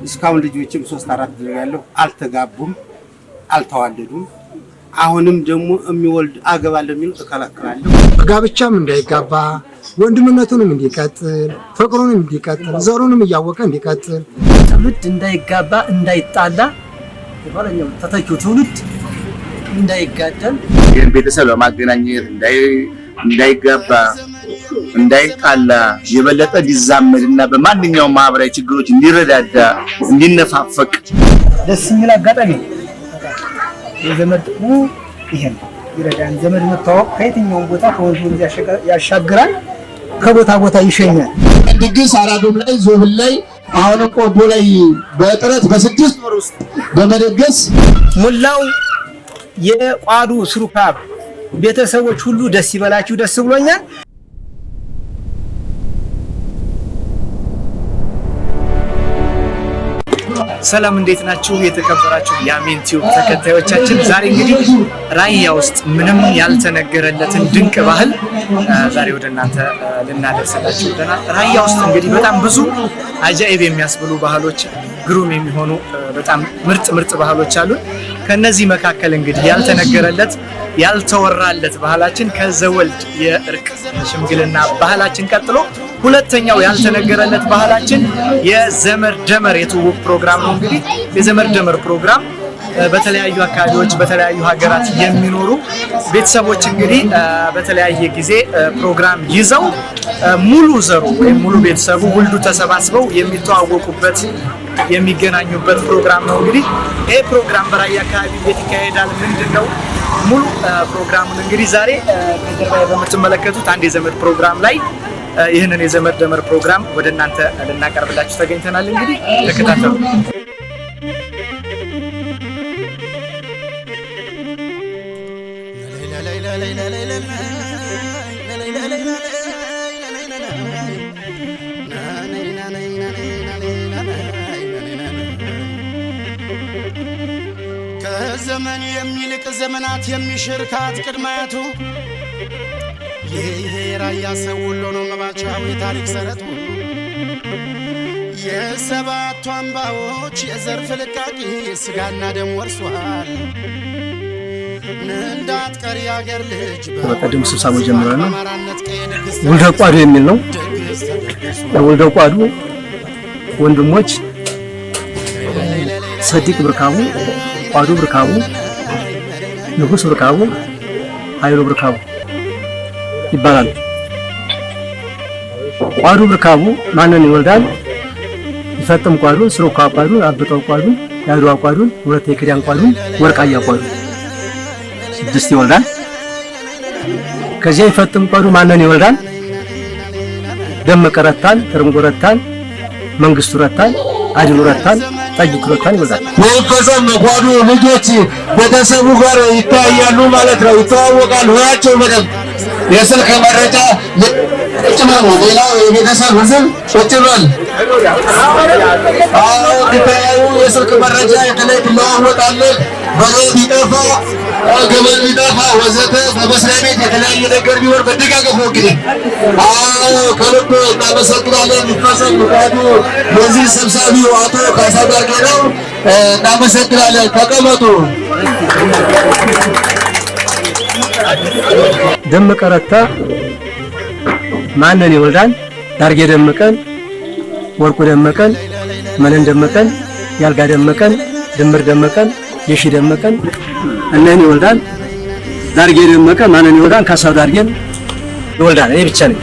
እስካሁን ልጆችም 3-4 ልጅ ያለው አልተጋቡም አልተዋለዱም አሁንም ደግሞ የሚወልድ አገባለ የሚል ተከላክላለሁ ጋብቻም እንዳይጋባ ወንድምነቱንም እንዲቀጥል ፍቅሩንም እንዲቀጥል ዘሩንም ያወቀ እንዲቀጥል ትውልድ እንዳይጋባ እንዳይጣላ የባለኛው ተተኪው ትውልድ እንዳይጋደል ይሄን ቤተሰብ ለማገናኘት እንዳይጋባ እንዳይጣላ የበለጠ ሊዛመድና በማንኛውም ማህበራዊ ችግሮች እንዲረዳዳ እንዲነፋፈቅ ደስ የሚል አጋጣሚ የዘመድ ይሄን ይረዳን ዘመድ መታወቅ ከየትኛው ቦታ ከወንዙ ያሻግራል ከቦታ ቦታ ይሸኛል ድግስ አራዶም ላይ ዞብል ላይ አሁን ቆቦ ላይ በጥረት በ6 ወር ውስጥ በመደገስ ሙላው የቋዱ ስሩካብ ቤተሰቦች ሁሉ ደስ ይበላችሁ ደስ ብሎኛል ሰላም እንዴት ናችሁ የተከበራችሁ የአሜን ቲዩብ ተከታዮቻችን ዛሬ እንግዲህ ራያ ውስጥ ምንም ያልተነገረለትን ድንቅ ባህል ዛሬ ወደ እናንተ ልናደርስላችሁ ወደናል ራያ ውስጥ እንግዲህ በጣም ብዙ አጃኢብ የሚያስብሉ ባህሎች ግሩም የሚሆኑ በጣም ምርጥ ባህሎች አሉ ከነዚህ መካከል እንግዲህ ያልተነገረለት ያልተወራለት ባህላችን ከዘወልድ የእርቅ ሽምግልና ባህላችን ቀጥሎ ሁለተኛው ያልተነገረለት ባህላችን የዘመድ ደመር የትውውቅ ፕሮግራም ነው እንግዲህ የዘመድ ደመር ፕሮግራም በተለያዩ አካባቢዎች በተለያዩ ሀገራት የሚኖሩ ቤተሰቦች እንግዲህ በተለያየ ጊዜ ፕሮግራም ይዘው ሙሉ ዘሩ ወይም ሙሉ ቤተሰቡ ሁሉ ተሰባስበው የሚተዋወቁበት የሚገናኙበት ፕሮግራም ነው እንግዲህ ይሄ ፕሮግራም በራያ አካባቢ ይካሄዳል ምንድነው ሙሉ ፕሮግራሙን እንግዲህ ዛሬ ከጀርባዬ በምትመለከቱት አንድ የዘመድ ፕሮግራም ላይ ይሄንን የዘመድ ደመር ፕሮግራም ወደ እናንተ ልናቀርብላችሁ ተገኝተናል እንግዲህ ተከታተሉ ከዘመን የሚልቅ ዘመናት የሚሽርካት ቅድማያቱ ይሄ ራያ ሰው ሁሉ ነው መባቻው የታሪክ ሰረቱ የሰባቱ አምባዎች የዘር ፍልቃቂ ስጋና ደም ወርሷል እንዳትቀር ያገር ልጅ በቀደም ስብሰባው ጀምረናል ወልደ ቋዱ የሚል ነው ወልደ ቋዱ ወንድሞች ሰዲቅ ብርካቡ ቋዱ ብርካቡ ንጉስ ብርካቡ ኃይሉ ብርካቡ ይባላል ቋዱ ብርካቡ ማንን ይወልዳል ይፈጥም ቋዱ ስሩካ ቋዱ አብጠው ቋዱ ያድዋ ቋዱ ሁለት የክዳን ቋዱ ወርቃያ ቋዱ 6 ይወልዳል ከዚያ ይፈጥም ቋዱ ማንን ይወልዳል ደመቀረታል ተርንጎረታል መንግስቱ ረታል አድሉ ረታል ጠጅቱ ረታል ይወልዳል ወልከሰም ቋዱ ልጆች ቤተሰቡ ጋር ይታያሉ ማለት ነው ይተዋወቃሉ ሆያቸው በደም የስልክ መረጃ እጭማው ሌላው የቤተሰብ ህዝብ ቁጥሯል አዎ የስልክ መረጃ የተለየ ለዋወጣለ በለው ቢጠፋ ገመል ቢጠፋ ወዘተ በመስሪያ ቤት የተለያየ ነገር ቢወር በደጋገፉ እንግዲህ አዎ ከልብ እናመሰግናለን ይፈሰል ቋዱ በዚህ ሰብሳቢው አቶ ካሳ ጋር ነው እናመሰግናለን ተቀመጡ ደመቀረታ ማንን ይወልዳል ዳርጌ ደመቀን ወርቁ ደመቀን መነን ደመቀን ያልጋ ደመቀን ድምር ደመቀን የሺ ደመቀን እነን ይወልዳል ዳርጌ ደመቀ ማንን ይወልዳል ካሳው ዳርጌን ይወልዳል እኔ ብቻ ነኝ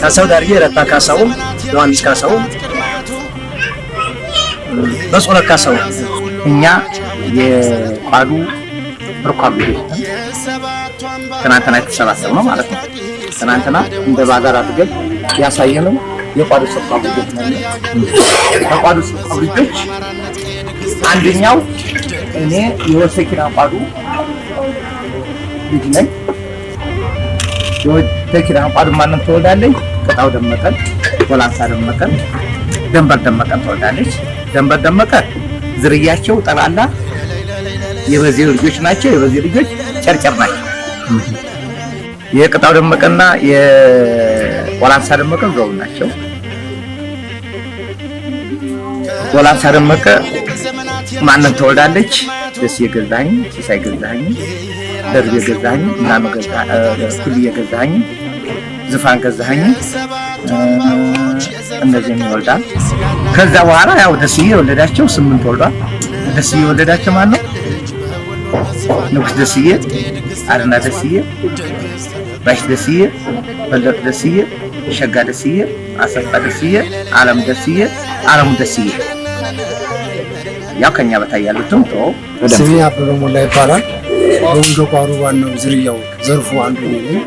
ካሳው ዳርጌ ረታ ካሳው ዮሐንስ ካሳው በጾለካ ካሳው እኛ የቋዱ ርኳብ ትናንትና የተሰባሰብነው ማለት ነው ትናንትና እንደ ባዛር አድርገን ያሳየነው የቋዱ ርኳብ ልጆች ነው የቋዱ ርኳብ ልጆች አንደኛው እኔ የወሰኪና ቋዱ ልጅ ነኝ የወሰኪና ቋዱ ማንም ተወልዳለች ቅጣው ደመቀን ወላንሳ ደመቀን ደንበር ደመቀን ተወልዳለች ደንበር ደመቀ ዝርያቸው ጠላላ የበዚህ ልጆች ናቸው የበዚህ ልጆች ጨርጨር ናቸው የቅጣው ደመቀና የወላንሳ ደመቀ ዘው ናቸው ወላንሳ ደመቀ ማንን ተወልዳለች? ደስ የገዛኝ ሲሳይ ገዛኝ ደርቤ ገዛኝ ምናምን ገዛኝ ኩልዬ ገዛኝ ዝፋን ገዛኝ እነዚህን ይወልዳል። ከዛ በኋላ ያው ደስዬ ወለዳቸው 8 ወልዷል። ደስዬ ወለዳቸው ማን ነው? ንጉስ ደስዬ፣ አረና ደስዬ፣ ባሽ ደስዬ፣ በለጥ ደስዬ፣ ሸጋ ደስዬ፣ አሰፋ ደስዬ፣ አለም ደስዬ፣ አለሙ ደስዬ ያው ከኛ በታይ ያሉትም ተው። ስሜ አበበ ሞላ ይባላል። በወንዶ ቋሩ ዋናው ዝርያው ዘርፉ አንዱ ነው።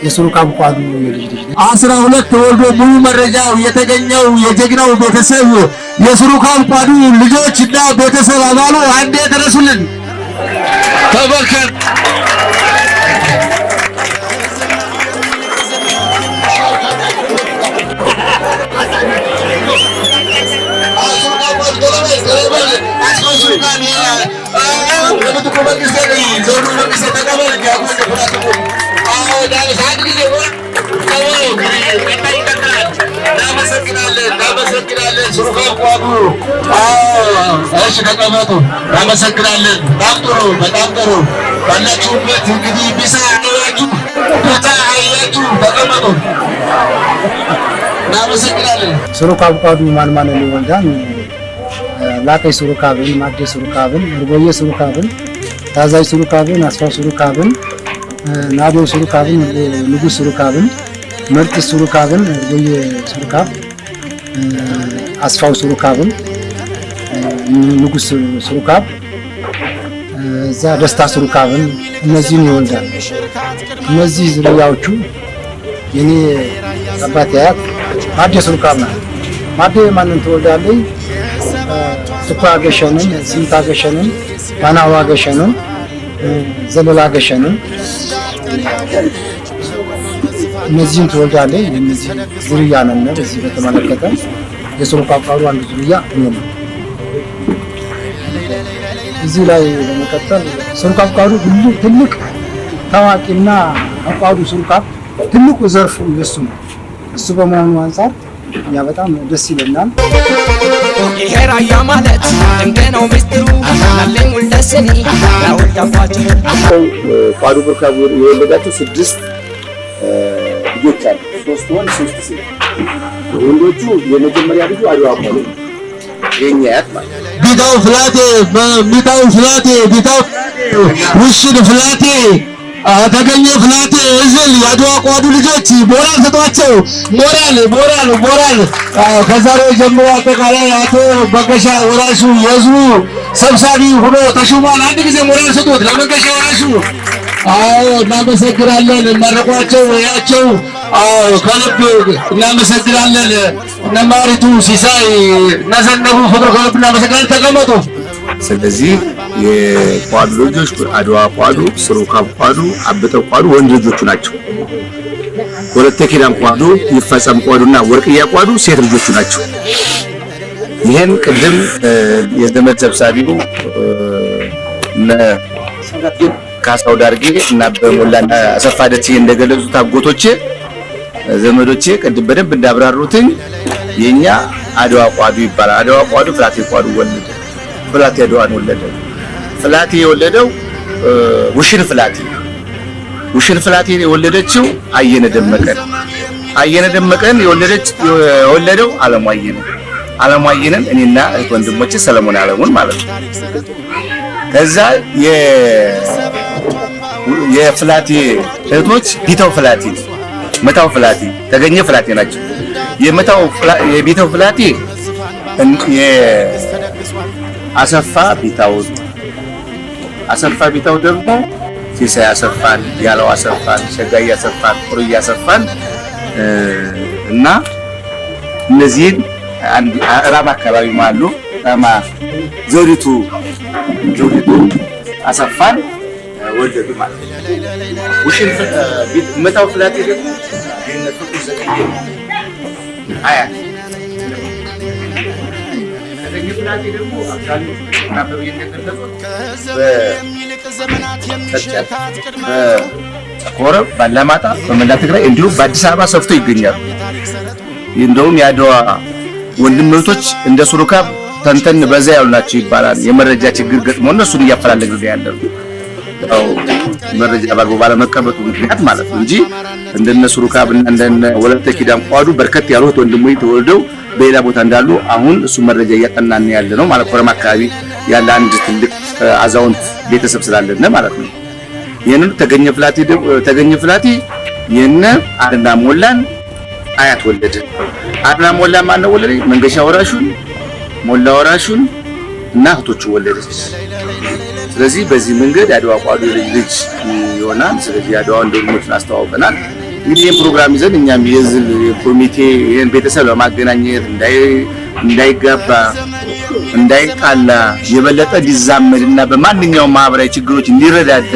የሱሩካብ ቋዱ የልጅ ልጅ 12 ተወልዶ ሙሉ መረጃው የተገኘው የጀግናው ቤተሰብ የሱሩካብ ቋዱ ልጆችና ቤተሰብ አባሉ አንዴ ድረሱልን። ተመልከት እናመሰግናለን። ሱሩካብ ቋዱ እሺ ተቀመጡ። እናመሰግናለን። በጣም ጥሩ ባላችሁበት እንግዲህ ቢሳ አያችሁ ቦታ አያችሁ ተቀመጡ። እናመሰግናለን። ሱሩካብ ቋዱ ማን ይወልዳል? ላቀይ ሱሩካብን፣ ማዴ ሱሩካብን፣ እርጎዬ ሱሩካብን፣ ታዛዥ ሱሩካብን፣ አስፋው ሱሩካብን፣ ናዶ ሱሩካብን፣ ንጉስ ሱሩካብን፣ ምርጥ ሱሩካብን፣ እርጎዬ ሱሩካብ፣ አስፋው ሱሩካብን፣ ንጉስ ሱሩካብ፣ እዛ ደስታ ሱሩካብን እነዚህን ይወልዳል። እነዚህ ዝርያዎቹ የኔ አባቴ አያት ማዴ ሱሩካብ ናት። ማዴ ማንን ትወልዳለች? ስኳ ገሸንን፣ ስንታ ገሸንን፣ ባናዋ ገሸንን፣ ዘለላ ገሸንን እነዚህን ትወልዳለች። እነዚህ ዝርያ ነን። በዚህ በተመለከተ የሱሩካብ ቋዱ አንዱ ዝርያ ነው። እዚህ ላይ በመቀጠል ሱሩካብ ቋዱ ትልቅ ታዋቂና ቋዱ ሱሩካብ ትልቁ ዘርፉ የሱ ነው። እሱ በመሆኑ አንፃር ያ በጣም ደስ ይለናል። ይሄ ራያ ማለት ድንቅ ነው ምስጢሩ አለኝ ወልደስኒ ያወጣፋችሁ ቋዱ ሱሩካብ የወለዳቸው 6 ልጆች አሉ። 3 ወንድ 3 ሴት። ወንዶቹ የመጀመሪያ ልጁ አድዋ ቋዱ የኛ ያት ማለት ቢታው ፍላቴ ቢታው ውሽድ ፍላቴ ተገኘ ፍላቴ እዝል የአድዋ ቋዱ ልጆች ሞራል ሰጧቸው። ሞራል ከዛሬ ጀምሮ አጠቃላይ አቶ በገሻ ወራሹ የህዝቡ ሰብሳቢ ሆኖ ተሹሟል። አንድ ጊዜ ሞራል ሰጡት ለመገሻ ወራሹ። እናመሰግናለን። መረቋቸው ያቸው ከልብ እናመሰግናለን። እነማሪቱ ሲሳይ እናዘነቡ ፍቅር ከልብ እናመሰግናለን። ተቀመጡ። ስለዚህ የቋዱ ልጆች አድዋ ቋዱ፣ ሱሩካብ ቋዱ፣ አበጠው ቋዱ ወንድ ልጆቹ ናቸው። ወለተ ኪዳን ቋዱ፣ ይፈጸም ቋዱና ወርቅያ ቋዱ ሴት ልጆቹ ናቸው። ይሄን ቅድም የዘመድ ሰብሳቢው ካሳው ዳርጌ እና በሞላና አሰፋ ደስ እንደገለጹት አጎቶቼ ዘመዶቼ ቅድም በደንብ እንዳብራሩትኝ የኛ አድዋ ቋዱ ይባላል። አድዋ ቋዱ ፍላቴ ቋዱ ወለደ። ፍላቴ አድዋን ወለደ። ፍላቴ የወለደው ውሽን ፍላቴ የወለደችው አየነ ደመቀን የወለደው አለሙ አየነን እኔና እህት ወንድሞቼ ሰለሞን አለሙን ማለት ነው። ከዛ የፍላቴ እህቶች ቢታው ፍላቴ፣ መታው ፍላቴ፣ ተገኘ ፍላቴ ናቸው። የቢታው ፍላቴ አሰፋ ቢታው ደግሞ ሲሳይ አሰፋን፣ ያለው አሰፋን፣ ሸጋይ አሰፋን፣ ቁርያ አሰፋን እና እነዚህን ራማ አካባቢ ማሉ ራማ ዘውዲቱ አሰፋን ወለዱ ማለት ነው። ውሽን መታው ፍላቴ ደግሞ የነሱ ዘቀየ አያት ፍላቴ ደግሞ አብዛኛው ናበብ የተገለጹት በኮረም ባላማጣ በመላ ትግራይ እንዲሁም በአዲስ አበባ ሰፍቶ ይገኛሉ። እንደውም ያድዋ ወንድሞች እንደ ሱሩካብ ተንተን በዛ ያሉ ናቸው ይባላል። የመረጃ ችግር ገጥሞ እነሱን እያፈላለግን ያለው ያው መረጃ ባልቦ ባለመቀበጡ ምክንያት ማለት ነው እንጂ እንደነ ሱሩካብና እንደነ ወለተ ኪዳን ቋዱ በርከት ያሉት ወንድሞች ተወልደው በሌላ ቦታ እንዳሉ አሁን እሱ መረጃ እያጠናን ያለ ነው ማለት ኮረም አካባቢ ያለ አንድ ትልቅ አዛውንት ቤተሰብ ስላለነ ማለት ነው። የነን ተገኘ ፍላቲ የነ አድና ሞላን አያት ወለደ። አድና ሞላ ማን ነው ወለደ? መንገሻ ወራሹን ሞላ ወራሹን እና እህቶቹ ወለደች። ስለዚህ በዚህ መንገድ አድዋ ቋዱ ልጅ ይሆናል። ስለዚህ አድዋ ወንድሞችን አስተዋውቀናል። እንግዲህ ይሄን ፕሮግራም ይዘን እኛም የዝል ኮሚቴ ይሄን ቤተሰብ ለማገናኘት እንዳይጋባ እንዳይጣላ የበለጠ ሊዛመድና በማንኛውም ማህበራዊ ችግሮች እንዲረዳዳ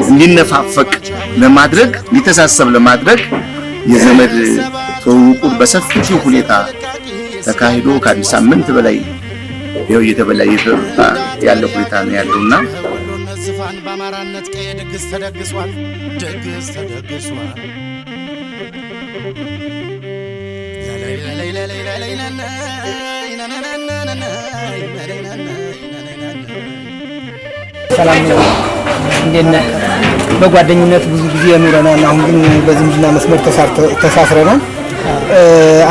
እንዲነፋፈቅ ለማድረግ ሊተሳሰብ ለማድረግ የዘመድ ተውቁት በሰፊው ሁኔታ ተካሂዶ ከአንድ ሳምንት በላይ ይኸው እየተበላ ያለ ሁኔታ ነው ያለውና ዝፋን በአማራነት ቀየ ድግስ ተደግሷል። ሰላም ነው። እንዴት ነህ? በጓደኝነት ብዙ ጊዜ ኑረናል። አሁን ግን በዝምድና መስመር ተሳስረናል።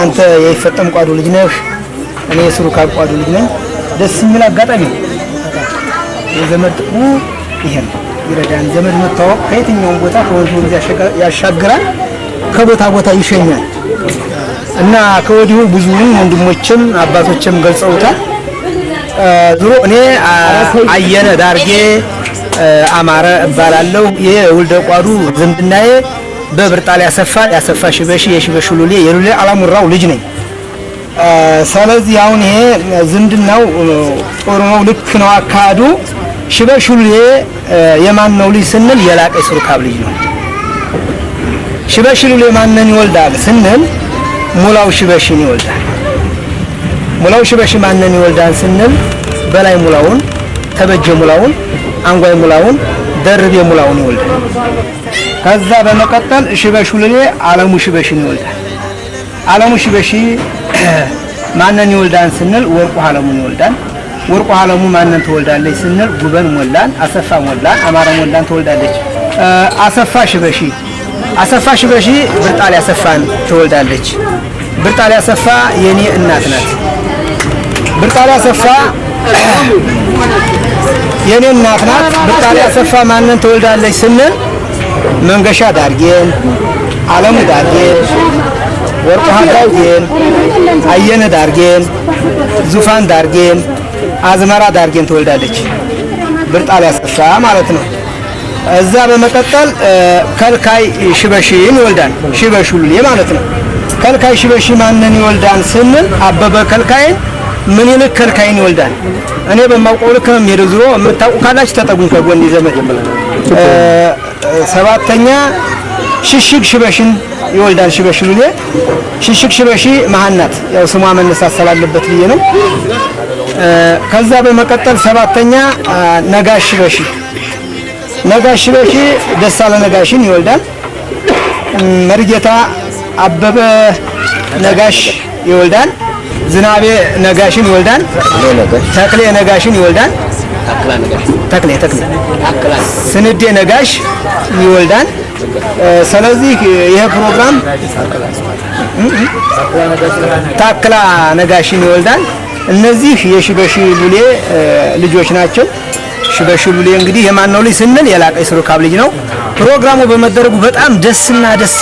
አንተ የይፈጠም ቋዱ ልጅ ነህ፣ እኔ የሱሩካብ ቋዱ ልጅ ነኝ። ደስ የሚል አጋጣሚ ነው። የዘመድ ጥቅሙ ይሄ ነው፣ ይረዳን። ዘመድ መታወቅ ከየትኛውም ቦታ ከወንዝ ያሻግራል፣ ከቦታ ቦታ ይሸኛል እና ከወዲሁ ብዙ ወንድሞችም አባቶችም ገልጸውታል። ዙሮ እኔ አየነ ዳርጌ አማረ እባላለሁ። የውልደ ቋዱ ዝምድናዬ በብርጣል ያሰፋ ሽበሺ የሽበሺ ሉሌ የሉሌ አላሙራው ልጅ ነኝ። ስለዚህ አሁን ይሄ ዝምድናው ጥሩ ነው፣ ልክ ነው አካዱ። ሽበሺ ሉሌ የማን ነው ልጅ ስንል የላቀ ሱሩካብ ልጅ ነው። ሽበሺ ሉሌ ማንን ይወልዳል ስንል ሙላው ሽበሺን ይወልዳል። ሙላው ሽበሺ ማንን ይወልዳል ስንል በላይ ሙላውን፣ ተበጀ ሙላውን፣ አንጓይ ሙላውን፣ ደርቤ ሙላውን ይወልዳል። ከዛ በመቀጠል ሽበሺ ሉሌ አለሙ ሽበሺን ይወልዳል። አለሙ ሽበሺ ማንን ይወልዳል ስንል ወርቁ አለሙን ይወልዳል። ወርቁ አለሙ ማንን ትወልዳለች ስንል ጉበን ሞላን፣ አሰፋ ሞላን፣ አማረ ሞላን ትወልዳለች። አሰፋ ሽበሺ ብርጣል ያሰፋን ትወልዳለች። ብርጣል ያሰፋ የኔ እናት ናት። ብርጣል ያሰፋ የኔ እናት ናት። ብርጣል ያሰፋ ማንን ትወልዳለች ስንል መንገሻ ዳርጌን፣ አለሙ ዳርጌን፣ ወርቁ ዳርጌን፣ አየነ ዳርጌን፣ ዙፋን ዳርጌን፣ አዝመራ ዳርጌን ትወልዳለች። ብርጣል ያሰፋ ማለት ነው። እዛ በመቀጠል ከልካይ ሽበሺን ይወልዳል። ሽበሺ ሉሌ ማለት ነው። ከልካይ ሽበሺ ማንን ይወልዳል ስንል አበበ ከልካይን፣ ምኒልክ ከልካይን ይወልዳል። እኔ በማውቀው ልክ ነው የምሄደው። ዙሮ የምታውቁ ካላችሁ ተጠጉኝ ከጎን ዘመድ። ሰባተኛ ሽሽግ ሽበሺን ይወልዳል። ሽበሺ ሉሌ ሽሽግ ሽበሺ መሃናት ያው ስሟ መነሳት ስላለበት ብዬ ነው። ከዛ በመቀጠል ሰባተኛ ነጋሽ ሽበሺ ሽበሺ ደሳለ ነጋሽን ይወልዳል። መርጌታ አበበ ነጋሽ ይወልዳል። ዝናቤ ነጋሽን ይወልዳል። ተክሌ ነጋሽን ይወልዳል። ተክሌ ስንዴ ነጋሽ ይወልዳል። ስለዚህ ይሄ ፕሮግራም ታክላ ነጋሽን ይወልዳል። እነዚህ የሽበሺ ሉሌ ልጆች ናቸው። ሽበሺ ሉሌ እንግዲህ የማን ነው ልጅ ስንል የላቀ ሱሩካብ ልጅ ነው። ፕሮግራሙ በመደረጉ በጣም ደስ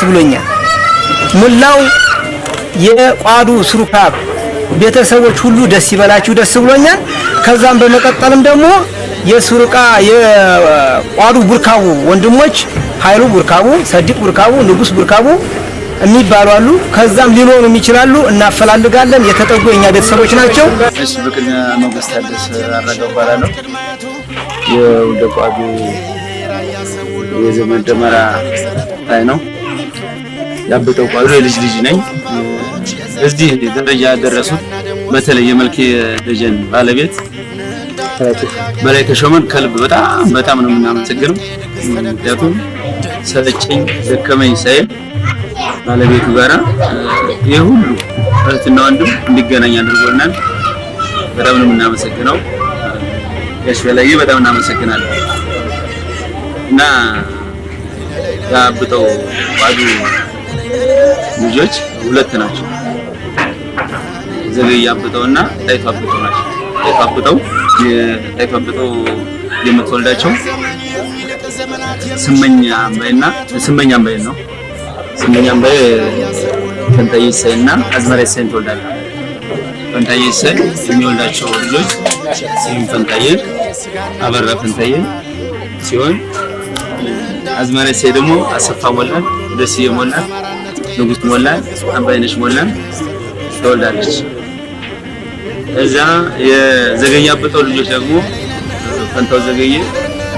ብሎኛል። ሙላው የቋዱ ሱሩካብ ቤተሰቦች ሁሉ ደስ ይበላችሁ፣ ደስ ብሎኛል። ከዛም በመቀጠልም ደግሞ የቋዱ ቡርካቡ ወንድሞች ኃይሉ ቡርካቡ፣ ሰዲቅ ቡርካቡ፣ ንጉስ ቡርካቡ የሚባሉ አሉ። ከዛም ሊኖሩም ይችላሉ። እናፈላልጋለን። የተጠጉ የኛ ቤተሰቦች ናቸው። እሺ፣ በቅድሚያ ሞገስ ታደሰ አረጋው እባላለሁ። የውልደ ቋዱ የዘመን ደመራ ላይ ነው። ያበጠው ቋዱ የልጅ ነኝ። እዚህ ደረጃ ያደረሱት በተለይ የመልኬ ደጀን ባለቤት በላይ ተሾመን ከልብ በጣም ነው የምናመሰግነው። ምክንያቱም ሰለቸኝ ደከመኝ ሳይል ባለቤቱ ጋራ ይሄ ሁሉ እህትና ወንድም እንዲገናኝ አድርጎናል። በጣም ነው የምናመሰግነው። ጋሽ በላይ በጣም እናመሰግናለን። እና ያብጠው ባዱ ልጆች ሁለት ናቸው። ዘገየ አብጠውና ጣይቱ አብጠው ናቸው። ጣይቱ አብጠው የምትወልዳቸው ስመኛ አምባይ ነው። ስመኛ አምባይ ፈንታዬ ኢሳይና አዝመራ ኢሳይን ትወልዳለች። ፈንታዬ ኢሳይ የሚወልዳቸው ልጆች ስም ፈንታዬ፣ አበራ ፈንታዬ ሲሆን አዝመራ ኢሳይ ደግሞ አሰፋ ሞላን፣ ደስዬ ሞላን፣ ንጉስ ሞላን፣ አምባይነሽ ሞላን ትወልዳለች። እዛ የዘገየ አብጠው ልጆች ደግሞ ፈንታው ዘገየ፣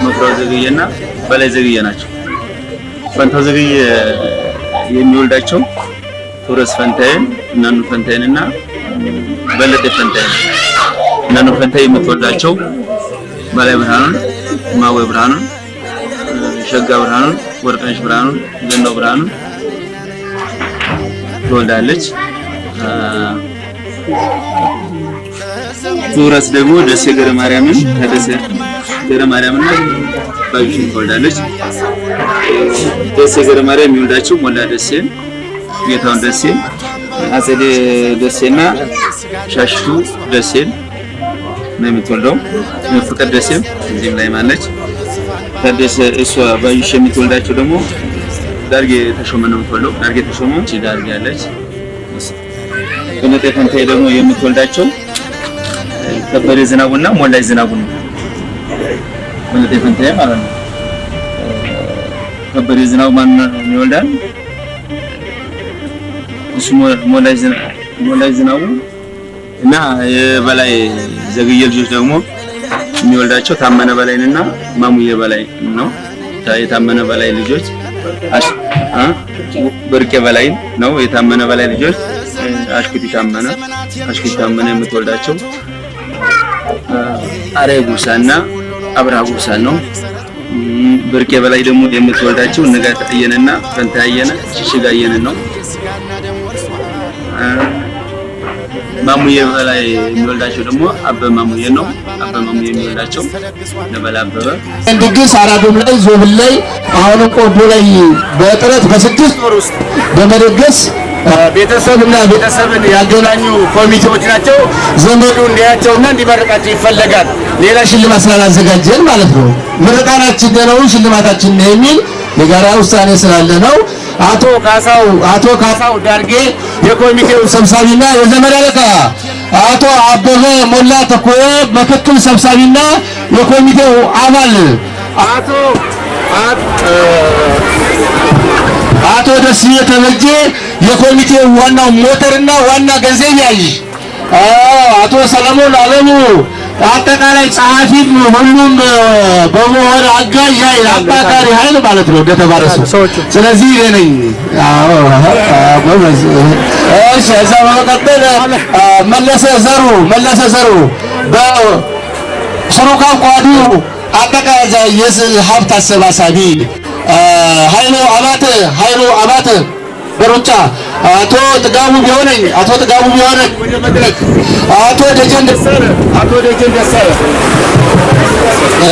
መፍራው ዘገየና በላይ ዘገየ ናቸው። ፈንታው ዘገየ የሚወልዳቸው ቶረስ ፈንታዬን፣ እናኑ ፈንታዬንና በለጠ ፈንታዬን። እናኑ ፈንታዬ የምትወልዳቸው በላይ ብርሃኑን፣ ማወ ብርሃኑን፣ ሸጋ ብርሃኑን፣ ወርቅነሽ ብርሃኑን፣ ገነው ብርሃኑን ትወልዳለች። ቶረስ ደግሞ ደሴ ገረ ማርያምን ከደሴ ገረ ማርያምና ባዩሽን ትወልዳለች። ደሴ ገረ ማርያም የሚወልዳቸው ሞላ ደሴን፣ ጌታውን ደሴ፣ አጸዴ ደሴና ሻሽቱ ደሴን ነው የምትወልደው። ፍቅር ደሴም እዚህም ላይ ማለች። ታደሰ እሷ ባዩሽ የምትወልዳቸው ደግሞ ዳርጌ ተሾመ ነው የምትወልደው። ዳርጌ ተሾመ ዳርጌ ያለች። በለጠ ፈንታዬ ደግሞ የምትወልዳቸው ከበደ ዝናቡና ሞላይ ዝናቡ ነው። በለጠ ፈንታዬ ማለት ነው። ከበደ ዝናቡ ማን ይወልዳል? እሱ ሞላይ ዝናቡ እና የበላይ ዘገየ ልጆች ደግሞ የሚወልዳቸው ታመነ በላይንና ማሙዬ በላይ ነው። የታመነ በላይ ልጆች ብርቄ በላይ ነው። የታመነ በላይ ልጆች አሽኩቲ ታመነ የምትወልዳቸው አሬ ጉሳና አብራ ጉሳ ነው። ብርቄ በላይ ደግሞ የምትወልዳቸው ንጋት አየነና ፈንታ አየነ ሽሽጋ አየነ ነው። ማሙዬ በላይ የሚወልዳቸው ደግሞ አበበ ማሙዬ ነው። አበበ ማሙዬ የሚወልዳቸው ነበላ አበበ ድግስ አራዶም ላይ ዞብል ላይ አሁንም ቆቦ ላይ በጥረት በስድስት ወር ውስጥ በመደገስ ቤተሰብና ቤተሰብን ያገናኙ ኮሚቴዎች ናቸው። ዘመዱ እንዲያቸውና እንዲመርቃቸው ይፈለጋል። ሌላ ሽልማት ስላላዘጋጀን ማለት ነው። ምርቃናችን ነው ሽልማታችን ነው የሚል የጋራ ውሳኔ ስላለ ነው። አቶ ካሳው ዳርጌ የኮሚቴው ሰብሳቢና የዘመድ አለቃ፣ አቶ አበበ ሞላ ተኮየ ምክትል ሰብሳቢና የኮሚቴው አባል፣ አቶ ደስዬ ተበጀ የኮሚቴው ዋናው ሞተርና ዋና ገንዘብ ያዥ፣ አቶ ሰለሞን አለሙ አጠቃላይ ጸሐፊ፣ ሁሉም በመሆን አጋዥ ኃይል አባካሪ ኃይል ማለት ነው እንደተባረሱ። ስለዚህ እኔ ነኝ። እሺ፣ እዛ በመቀጠል መለሰ ዘሩ በሱሩካን ቋዱ አጠቃላይ የሀብት አሰባሳቢ፣ ኃይሉ አባተ በሩጫ፣ አቶ ጥጋቡ ቢሆነኝ ወደ መድረክ፣ አቶ ደጀን ደሳለ፣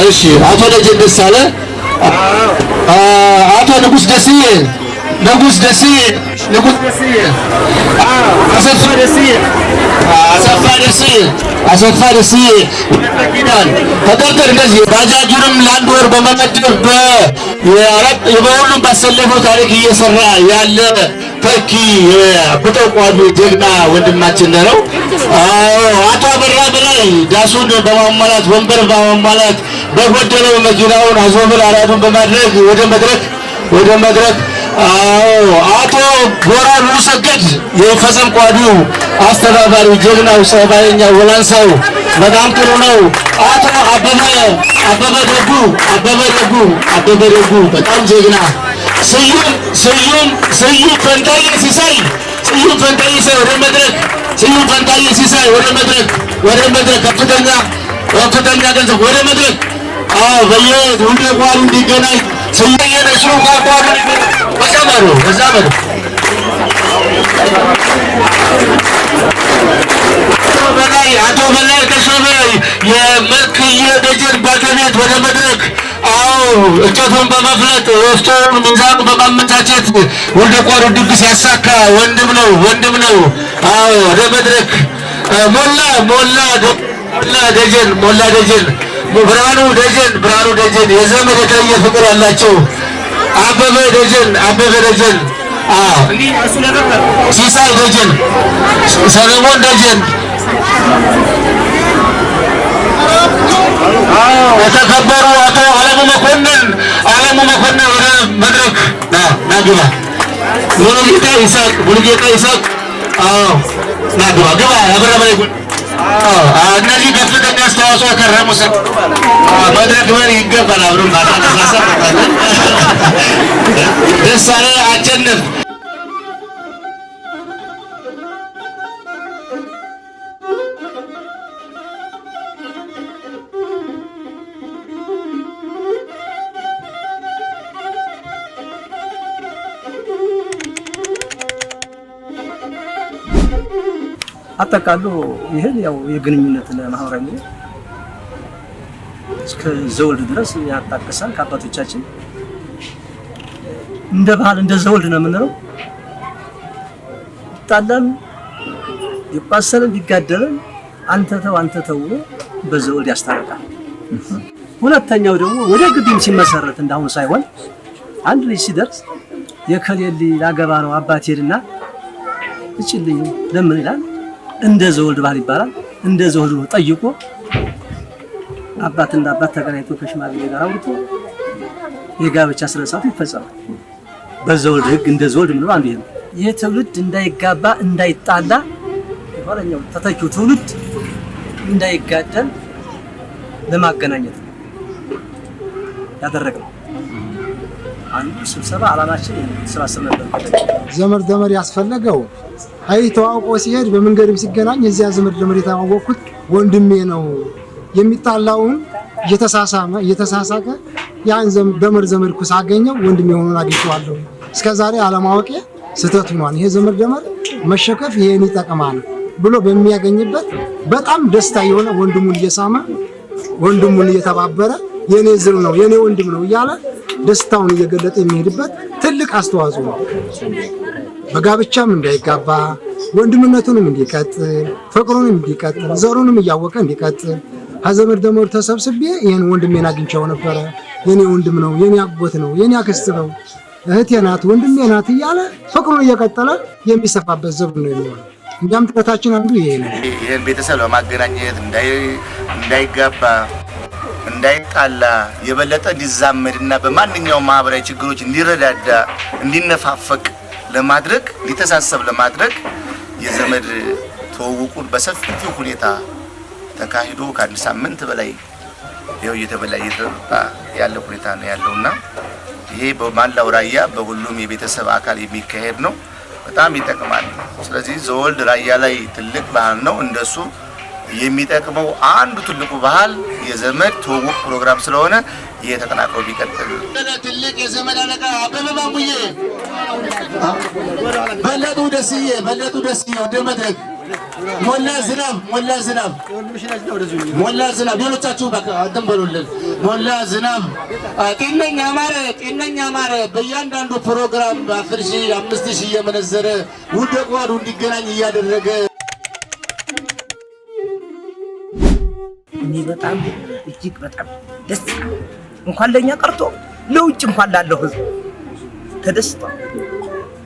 እሺ፣ አቶ ደጀን ደሳለ፣ አቶ ንጉስ ደስዬ፣ አሰፋ ደስዬ ኪዳን ተጠርጠር እንደዚህ ባጃጁንም ለአንድ ወር በመመደብ በሁሉም ባሰለፈው ታሪክ እየሰራ ያለ ተኪ የብጠው ቋዱ ጀግና ወንድማችን ነው። አቶ አበራ በላይ ዳሱን በማሟላት ወንበር በማሟላት በጎደለው መኪናውን አዞብል አራዱን በማድረግ ወደ መድረክ አቶ ጎራሉ ሰገድ የፈጸም ቋዱ አስተባባሪ ጀግናው ሰባየኛ ወላንሳው በጣም ጥሩ ነው። አቶ አበበ ደጉ በጣም ጀግና። ስዩም ፈንታዬ ሲሳይ ወደ መድረክ ከፍተኛ ገንዘብ ወደ መድረክ በየሁንዴ ቋሉ እንዲገናኝ ስየየነሱ ቋሉ በዛ አቶ በላይ ተሾመ የመልክዬ ደጀን ባለቤት ወደ መድረክ። አዎ እንጨቱን በመፍለጥ ወፍጮውን ሚዛኑ በማመቻቸት ወልደ ቋሩ ድግስ ያሳካ ወንድም ነው። አዎ ወደ መድረክ ሞላ ደጀን ብርሃኑ ደጀን የዘመድ የተለየ ፍቅር ያላቸው አበበ ደጀን ሲሳይ ደጀን ሰለሞን ደጀን የተከበሩ አቶ አለሙ መኮንን ወደ መድረክ ናግባ ሙሉጌታ ይሳቅ ናግባ አበራ በላይ እነዚህ ከፍተኛ አስተዋጽኦ ያከረሙ ሰው መድረክ በር ይገባል። አብረን ማታነሳሳ ደሳሌ አቸንፍ አጠቃሎ ይሄን ያው የግንኙነት ማህበራዊ ኑሮ እስከ ዘውልድ ድረስ ያጣቀሳል። ከአባቶቻችን እንደ ባህል እንደ ዘውልድ ነው የምንለው። ይጣላል፣ ይቋሰላል፣ ይጋደላል። አንተ ተው ብሎ በዘውልድ ያስታርቃል። ሁለተኛው ደግሞ ወደ ግቢም ሲመሰረት እንዳሁን ሳይሆን አንድ ልጅ ሲደርስ የከሌሊ ላገባ ነው አባት ሄድና እጭልኝ ለምን ይላል። እንደ ዘውልድ ባህል ይባላል። እንደ ዘውልድ ነው ጠይቆ አባትና አባት ተገናኝቶ ከሽማግሌ ጋር አውርቶ የጋብቻ ስነ ስርዓቱ ይፈጸማል። በዘውልድ ህግ እንደ ዘውልድ ምን አንዱ ይሄ ነው። ይሄ ትውልድ እንዳይጋባ እንዳይጣላ የኋለኛው ተተኪው ትውልድ እንዳይጋደል ለማገናኘት ያደረገው አንዱ ስብሰባ ዓላማችን ስራስነ ነበር። ዘመድ ደመር ያስፈለገው አይ ተዋውቆ ሲሄድ በመንገድም ሲገናኝ እዚያ ዘመድ ደመር የተዋወቅኩት ወንድሜ ነው የሚጣላውን እየተሳሳቀ ያን ዘመድ ኩስ አገኘው ወንድሜ ሆኖን አግኝቷለሁ። እስከዛሬ አለማወቄ ስተት ሆኗል። ይሄ ዘመድ ደመር መሸከፍ ይሄን ይጠቅማል ብሎ በሚያገኝበት በጣም ደስታ የሆነ ወንድሙን እየሳመ ወንድሙን እየተባበረ የኔ ዝር ነው የኔ ወንድም ነው እያለ ደስታውን እየገለጠ የሚሄድበት ትልቅ አስተዋጽኦ ነው። በጋብቻም እንዳይጋባ ወንድምነቱንም እንዲቀጥል ፍቅሩንም እንዲቀጥል ዘሩንም እያወቀ እንዲቀጥል ከዘመድ ደመር ተሰብስቤ ይሄን ወንድሜን አግኝቻው ነበረ የኔ ወንድም ነው የኔ አጎት ነው የኔ አክስት ነው እህቴ ናት ወንድሜ ናት እያለ ፍቅሩን እየቀጠለ የሚሰፋበት ዘመን ነው የሚሆነው። እንዲያም ጥረታችን አንዱ ይሄ ነው። ይሄን ቤተሰብ ለማገናኘት እንዳይጋባ እንዳይጣላ የበለጠ እንዲዛመድና በማንኛውም ማህበራዊ ችግሮች እንዲረዳዳ እንዲነፋፈቅ ለማድረግ ሊተሳሰብ ለማድረግ የዘመድ ተወውቁን በሰፊው ሁኔታ ተካሂዶ ከአንድ ሳምንት በላይ ይኸው እየተበላ እየተጠጣ ያለ ሁኔታ ነው ያለውና ይሄ በማላው ራያ በሁሉም የቤተሰብ አካል የሚካሄድ ነው። በጣም ይጠቅማል። ስለዚህ ዘወልድ ራያ ላይ ትልቅ ባህል ነው። እንደሱ የሚጠቅመው አንዱ ትልቁ ባህል የዘመድ ተወውቅ ፕሮግራም ስለሆነ ይሄ ተጠናክሮ ቢቀጥል። ትልቅ የዘመድ አለቃ አበበ ማሙዬ በለጡ ደስዬ ወደ መድረክ ሞላ ዝናብ ሌሎቻችሁ እንትን በሉልን። ሞላ ዝናብ ጤነኛ ማረ በእያንዳንዱ ፕሮግራም 10,000 5,000 እየመነዘረ ውደ ቋዱ እንዲገናኝ እያደረገ እኔ በጣም እጅግ በጣም ደስ እንኳን ለኛ ቀርቶ ለውጭ እንኳን ላለው ህዝብ ተደስቷል።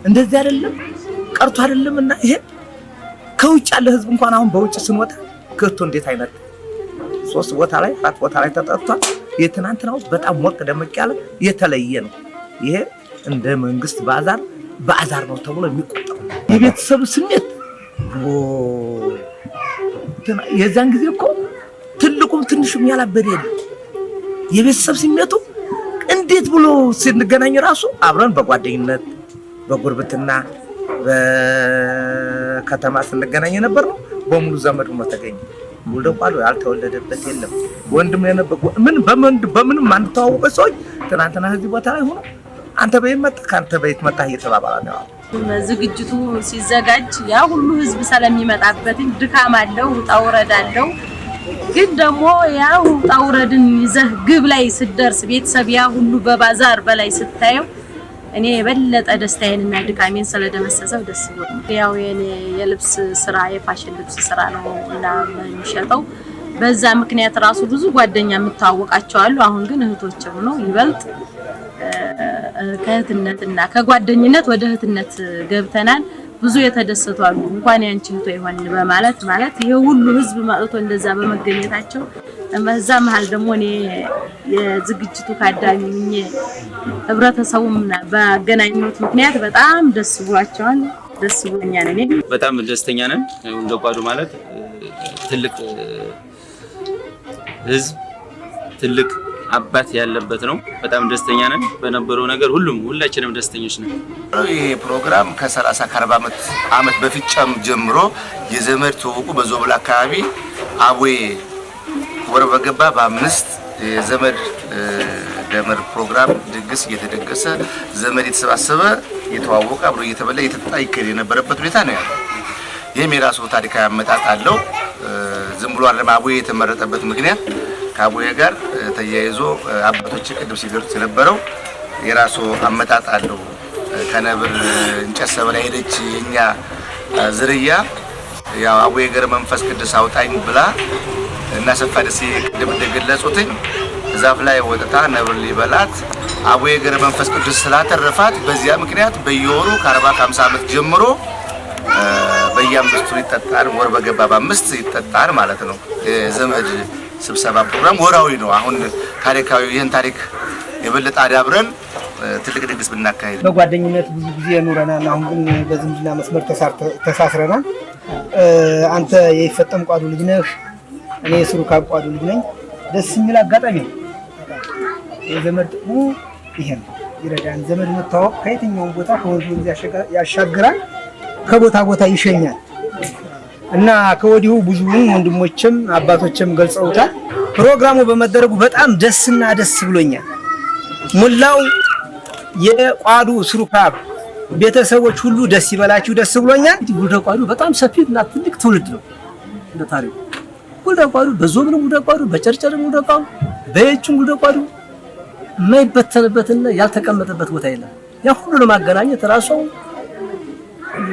እንደዚህ አይደለም ቀርቶ አይደለምና ይሄ ከውጭ ያለ ህዝብ እንኳን አሁን በውጭ ስንወጣ ከቶ እንዴት አይነት 3 ቦታ ላይ 4 ቦታ ላይ ተጠርቷል። የትናንትናው በጣም ሞቅ ደመቅ ያለ የተለየ ነው። ይሄ እንደ መንግስት ባዛር ነው ተብሎ የሚቆጠው የቤተሰብ ስሜት የዛን ጊዜ እኮ ትልቁም ትንሹም ያላበደ የለም። የቤተሰብ ስሜቱ እንዴት ብሎ ስንገናኝ ራሱ አብረን በጓደኝነት በጉርብትና በከተማ ስንገናኝ ነበር ነው። በሙሉ ዘመዱ ነው ተገኘ። ወልደ ቋሉ ያልተወለደበት የለም። ወንድም የነበረ በምንም አንተዋወቀ ሰዎች ትናንትና እዚህ ቦታ ላይ ሆኖ አንተ በየት መጣ ካንተ በየት መጣ እየተባባለ ነው። ዝግጅቱ ሲዘጋጅ ያ ሁሉ ህዝብ ስለሚመጣበት ድካም አለው፣ ውጣ ውረድ አለው። ግን ደግሞ ያ ውጣ ውረድን ይዘህ ግብ ላይ ስትደርስ ቤተሰብ ያ ሁሉ በባዛር በላይ ስታየው እኔ የበለጠ ደስታዬንና ድካሜን ስለደመሰሰው ደስ ብሎኛል። ያው የኔ የልብስ ስራ የፋሽን ልብስ ስራ ነው እና የምሸጠው በዛ ምክንያት ራሱ ብዙ ጓደኛ የምታወቃቸው አሉ። አሁን ግን እህቶችም ነው ይበልጥ ከእህትነትና ከጓደኝነት ወደ እህትነት ገብተናል። ብዙ የተደሰቱ አሉ። እንኳን ያንቺ እህቶ ይሆን በማለት ማለት ይሄ ሁሉ ህዝብ መጥቶ እንደዛ በመገኘታቸው በዛ መሃል ደግሞ እኔ የዝግጅቱ ታዳሚ ሆኜ ህብረተሰቡም ባገናኘሁት ምክንያት በጣም ደስ ብሏቸዋል። ደስ ብሎኛል። እኔ በጣም ደስተኛ ነን። እንደ ቋዱ ማለት ትልቅ ህዝብ ትልቅ አባት ያለበት ነው። በጣም ደስተኛ ነን። በነበረው ነገር ሁላችንም ደስተኞች ነን። ይሄ ፕሮግራም ከ30 ከ40 ዓመት በፊት ጀምሮ የዘመድ ትውውቁ በዞብል አካባቢ አቡዬ ወር በገባ በ5 የዘመድ ደመር ፕሮግራም ድግስ እየተደገሰ ዘመድ የተሰባሰበ የተዋወቀ አብሮ እየተበላ እየተጠጣ ይከል የነበረበት ሁኔታ ነው ያለው። ይሄም የራሱ ታሪካዊ አመጣጥ አለው። ዝም ብሎ አይደለም አቡዬ የተመረጠበት ምክንያት ከአቡዬ ጋር ተያይዞ አባቶች ቅድም ሲገልጹ የነበረው የራሱ አመጣጥ አለው። ከነብር እንጨት ሰበላ ሄደች የኛ ዝርያ ያው አቡዬ ገረ መንፈስ ቅዱስ አውጣኝ ብላ እና ሰፋ ደሴ ቅድም እንደገለጹትኝ ዛፍ ላይ ወጥታ ነብር ሊበላት አቡዬ ገረ መንፈስ ቅዱስ ስላተረፋት በዚያ ምክንያት በየወሩ ከ40 ከ50 ዓመት ጀምሮ በየአምስቱ ይጠጣል። ወር በገባ በ5 ይጠጣል ማለት ነው። የዘመድ ስብሰባ ፕሮግራም ወራዊ ነው። አሁን ታሪካዊ ይህን ታሪክ የበለጠ አዳብረን ትልቅ ድግስ ብናካሄድ በጓደኝነት ብዙ ጊዜ ኑረናል። አሁን ግን በዝምድና መስመር ተሳስረናል። አንተ የይፈጠም ቋዱ ልጅ ነህ፣ እኔ የስሩካ ቋዱ ልጅ ነኝ። ደስ የሚል አጋጣሚ ነው። የዘመድ ጥቅሙ ይሄ ነው፣ ይረዳን። ዘመድ መታወቅ ከየትኛውም ቦታ ከወንዙ ያሻግራል፣ ከቦታ ቦታ ይሸኛል እና ከወዲሁ ብዙ ወንድሞችም አባቶችም ገልጸውታል። ፕሮግራሙ በመደረጉ በጣም ደስ ብሎኛል። ሙላው የቋዱ ስሩካ ቤተሰቦች ሁሉ ደስ ይበላችሁ፣ ደስ ብሎኛል። ጉልደ ቋዱ በጣም ሰፊና ትልቅ ትውልድ ነው። እንደ ታሪኩ ጉልደ ቋዱ በዞብንም ጉልደ ቋዱ በጨርጨርም ጉልደ ቋዱ በየቹም ጉልደ ቋዱ የማይበተንበትና ያልተቀመጠበት ቦታ የለም። ያ ሁሉ ለማገናኘት ራሱ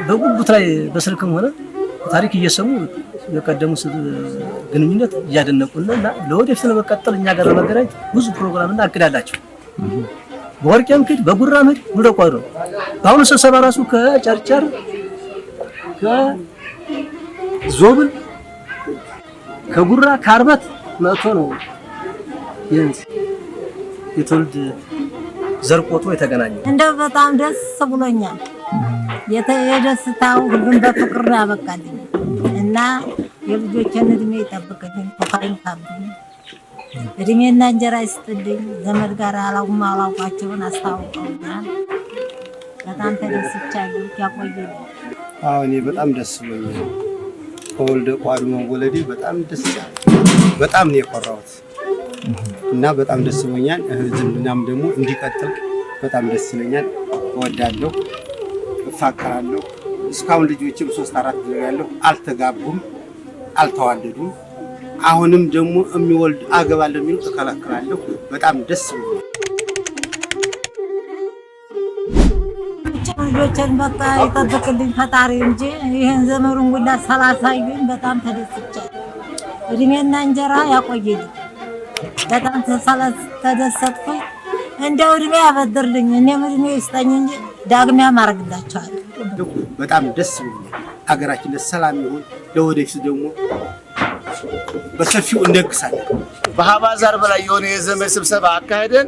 በጉልበት ላይ በስልክም ሆነ ታሪክ እየሰሙ የቀደሙ ግንኙነት እያደነቁና ለወደፊት ለመቀጠል እኛ ጋር ለመገናኘት ብዙ ፕሮግራምና አቅዳላችሁ። በወርቄም ክድ በጉራም ሄድ ጉልደ ቋዱ በአሁኑ ስብሰባ ራሱ ከጨርጨር ከዞብል ከጉራ ከአርበት መጥቶ ነው የትውልድ ዘርቆቶ የተገናኘ። እንደው በጣም ደስ ብሎኛል። የደስታው ሁሉም በፍቅር ያበቃልኝ እና የልጆችን እድሜ ይጠብቅልኝ፣ ፎካሪን ካብኝ እድሜና እንጀራ ይስጥልኝ። ዘመድ ጋር አላውቃቸውን አስታውቀውኛል። በጣም ተደስቻለሁ። ያቆየልኝ። አዎ እኔ በጣም ደስ ብሎኛል። ከወልደ ቋዱ መወለዴ በጣም ደስ ያለ በጣም ነው የኮራሁት እና በጣም ደስ ብሎኛል። ዝምድናም ደግሞ እንዲቀጥል በጣም ደስ ይለኛል። እወዳለሁ፣ እፋቀራለሁ። እስካሁን ልጆችም 3-4 ነው ያለው። አልተጋቡም፣ አልተዋለዱም። አሁንም ደግሞ የሚወልድ አገባለሁ የሚሉ ተከላክላለሁ። በጣም ደስ ብሎኛል። ልጆችን በቃ ይጠብቅልኝ ፈጣሪ እንጂ ይሄን ዘመሩን ሁላ ስላሳዩኝ በጣም ተደስቻለሁ። እድሜና እንጀራ ያቆየልኝ። በጣም ተደሰትኩኝ። እንደው እድሜ ያበድርልኝ፣ እኔም እድሜ ይስጠኝ እንጂ ዳግሚያ ማረግላቸዋለሁ። በጣም ደስ ብሎኛል። ሀገራችን ለሰላም ይሁን። ለወደፊት ደግሞ በሰፊው እንደግሳለን። በሀባዛር በላይ የሆነ የዘመድ ስብሰባ አካሄደን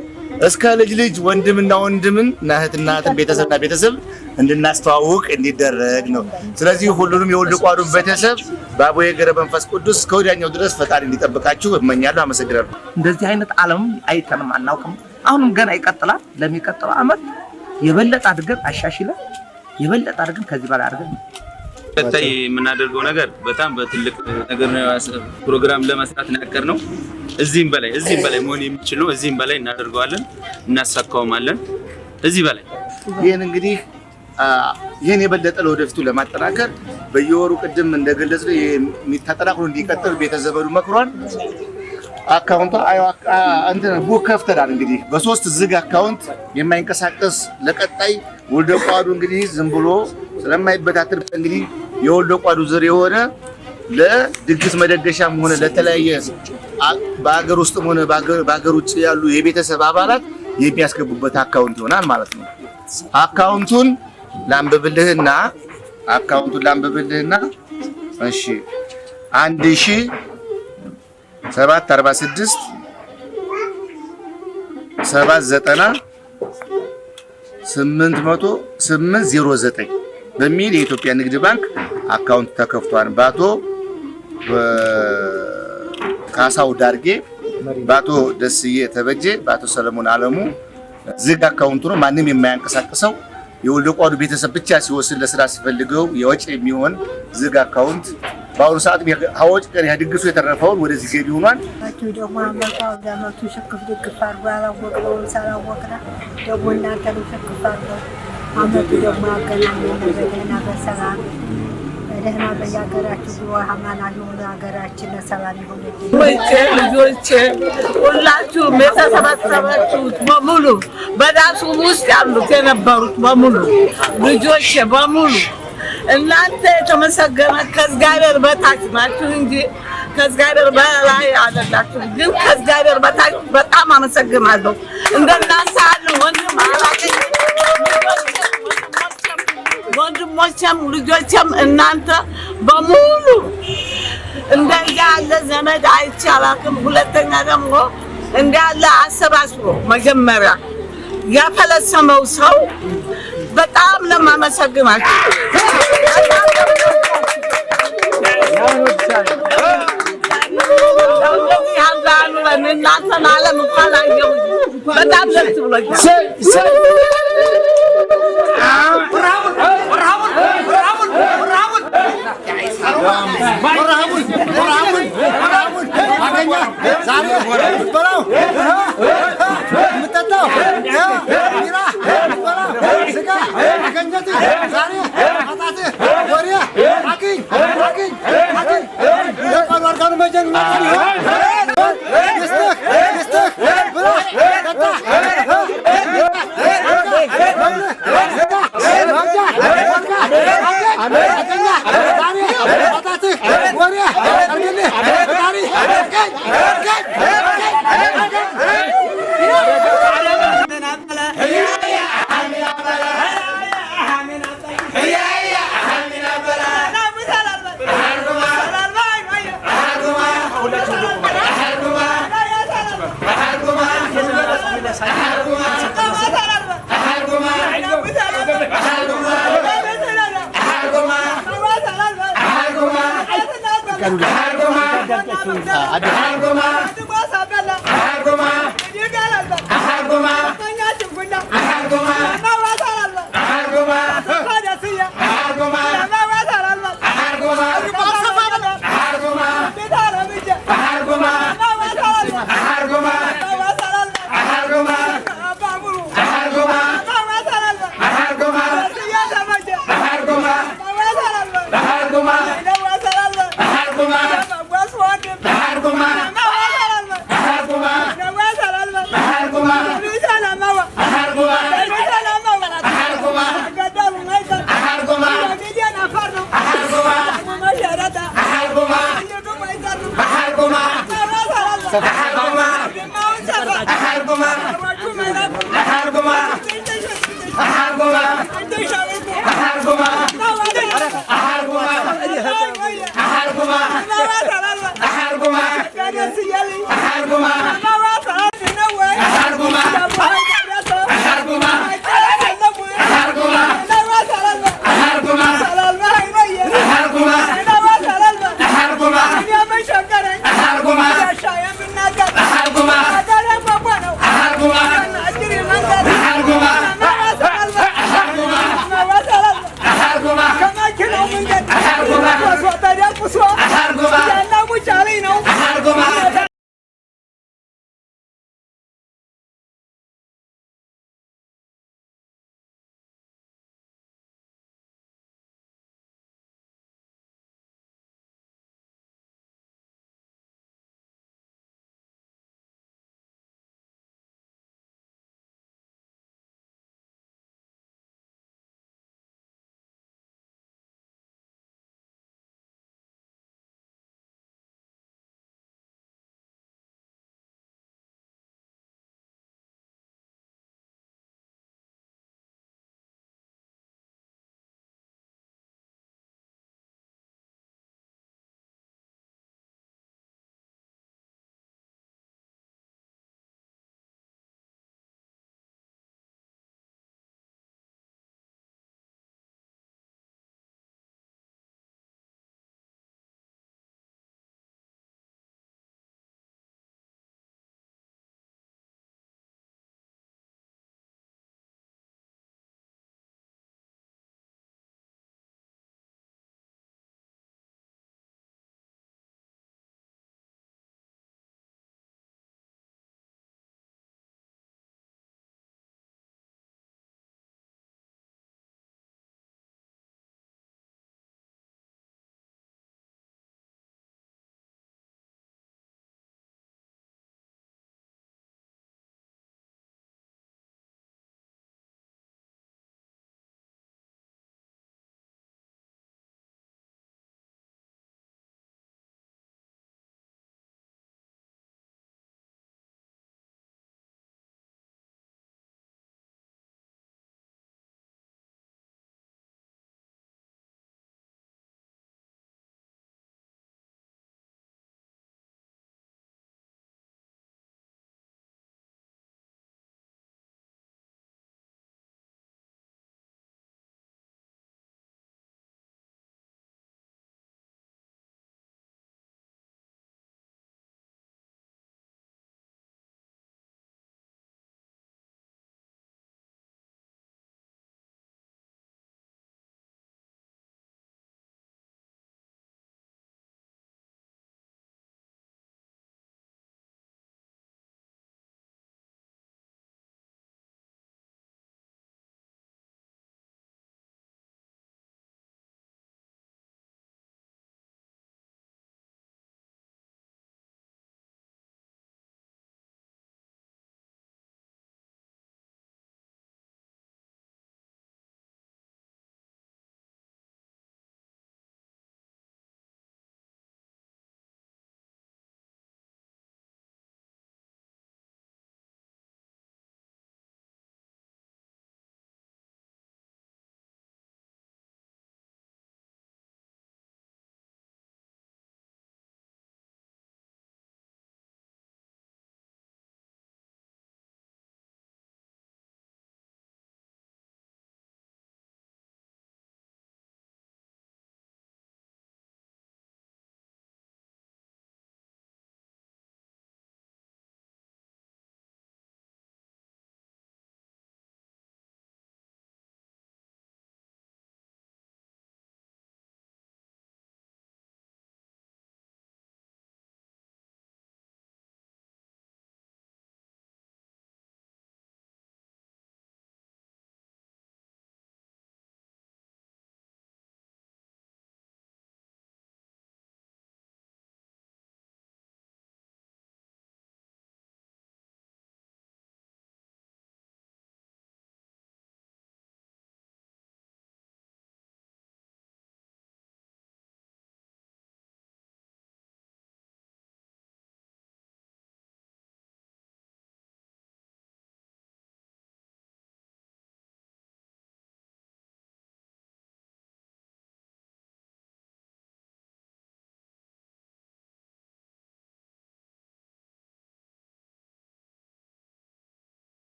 እስከ ልጅ ወንድምና ወንድምን እና እህትና ቤተሰብና ቤተሰብ እንድናስተዋውቅ እንዲደረግ ነው። ስለዚህ ሁሉንም የወልደ ቋዱን ቤተሰብ በአቡዬ ገረ መንፈስ ቅዱስ ከወዲያኛው ድረስ ፈጣሪ እንዲጠብቃችሁ እመኛለሁ። አመሰግናለሁ። እንደዚህ አይነት ዓለም አይተንም አናውቅም። አሁንም ገና ይቀጥላል። ለሚቀጥለው ዓመት የበለጠ አድርገን አሻሽለን የበለጠ አድርገን ከዚህ በላይ አድርገን ቀጣይ የምናደርገው ነገር በጣም በትልቅ ነገር ነው። ፕሮግራም ለመስራት ያቀርነው እዚህም በላይ መሆን የሚችል ነው። እዚህም በላይ እናደርገዋለን፣ እናሳካውማለን። እዚህ በላይ ይሄን እንግዲህ ይህን የበለጠ ለወደፊቱ ለማጠናከር በየወሩ ቅድም እንደገለጽነው የሚተጠናክሮ እንዲቀጥል ቤተዘመዱ መክሯል። አካውንቷ እንትን ቡክ ከፍተናል። እንግዲህ በ3 ዝግ አካውንት የማይንቀሳቀስ ለቀጣይ ወልደ ቋዱ እንግዲህ ዝም ብሎ ስለማይበታተን እንግዲህ የወልደ ቋዱ ዘር የሆነ ለድግስ መደገሻም ሆነ ለተለያየ በአገር ውስጥም ሆነ በአገር ውጭ ያሉ የቤተሰብ አባላት የሚያስገቡበት አካውንት ይሆናል ማለት ነው። አካውንቱን ላንብብልህና እሺ 1746 790 80809 በሚል የኢትዮጵያ ንግድ ባንክ አካውንት ተከፍቷል። በአቶ ካሳው ዳርጌ፣ በአቶ ደስዬ ተበጀ፣ በአቶ ሰለሞን አለሙ ዝግ አካውንቱ ነው። ማንም የማያንቀሳቅሰው የወልደ ቋዱ ቤተሰብ ብቻ ሲወስድ ለስራ ሲፈልገው የወጪ የሚሆን ዝግ አካውንት በአሁኑ ሰዓት ሀወጭ ቀሪ ድግሱ የተረፈውን ወደዚህ ገቢ ሆኗል። አችሁ ደግሞ አመጣው ዘመቱ ሽክፍ ድግፍ አርባ ያላወቅነው ሳላወቅና ደግሞ እናንተ ሽክፍ አርገው አመቱ ደግሞ ያገናኘን በደህና በሰላም ደህና በየሀገራችሁ ሃይማኖት ነው ሀገራችን ሰላም ይሁን። ልጆቼ ሁላችሁም የተሰበሰባችሁት በሙሉ በዳሱ ውስጥ ያሉት የነበሩት በሙሉ ልጆቼ በሙሉ እናንተ የተመሰገነ ከእግዚአብሔር በታች ናችሁ እንጂ ከእግዚአብሔር በላይ አይደላችሁ። ግን ከእግዚአብሔር በታች በጣም አመሰግናለሁ። እንደናንተ ያለ ወንድም አላገኝ ወንድሞቼም ልጆቼም እናንተ በሙሉ እንደዚህ ያለ ዘመድ አይቼ አላውቅም። ሁለተኛ ደግሞ እንዲህ ያለ አሰባስቦ መጀመሪያ ያፈለሰመው ሰው በጣም ለማመሰግናችሁ እናንተን ዓለም እንኳን አየሁ። በጣም ደስ ብሎኛል። Argoma